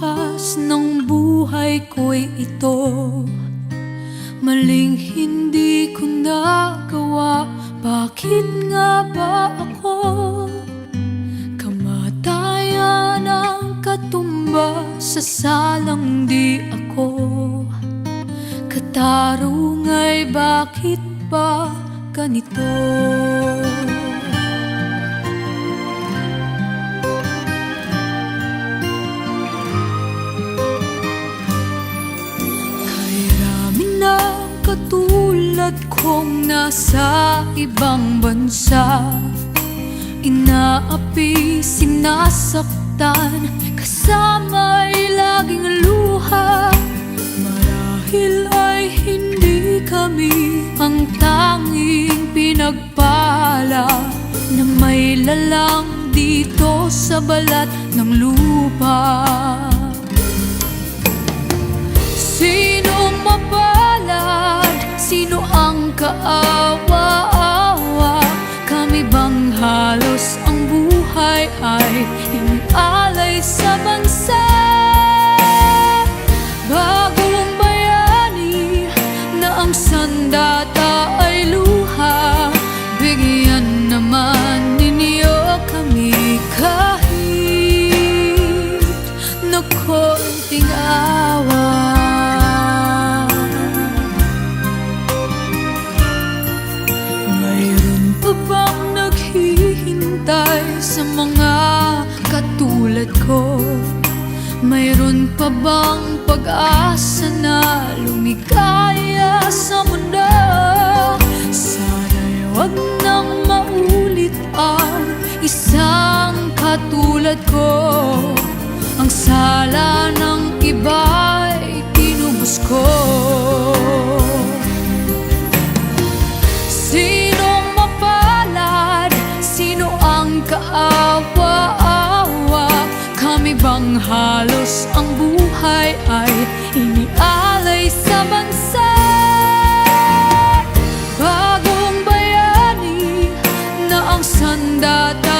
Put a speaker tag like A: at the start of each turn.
A: bukas ng buhay ko'y ito. Maling hindi ko nagawa, bakit nga ba ako? Kamatayan ang katumba sa salang di ako. Katarungay, bakit ba ganito? Katulad kong nasa ibang bansa, inaapi, sinasaktan, kasama'y laging luha. Marahil ay hindi kami ang tanging pinagpala na may lalang dito sa balat ng lupa. Sino mapalad? Sino ang kaawa-awa? Kami bang halos ang buhay ay inialay sa bansa? Bagong bayani na ang sandata ay luha, bigyan naman ninyo kami kahit na konting awa. Bang naghihintay sa mga katulad ko? Mayroon pa bang pag-asa na lumikaya sa mundo? Sana'y wag nang maulit ang isang katulad ko. Ang sala ng iba'y tinubos ko. Kaawa-awa, kami bang halos ang buhay ay inialay sa bansa? Bagong bayani na ang sandata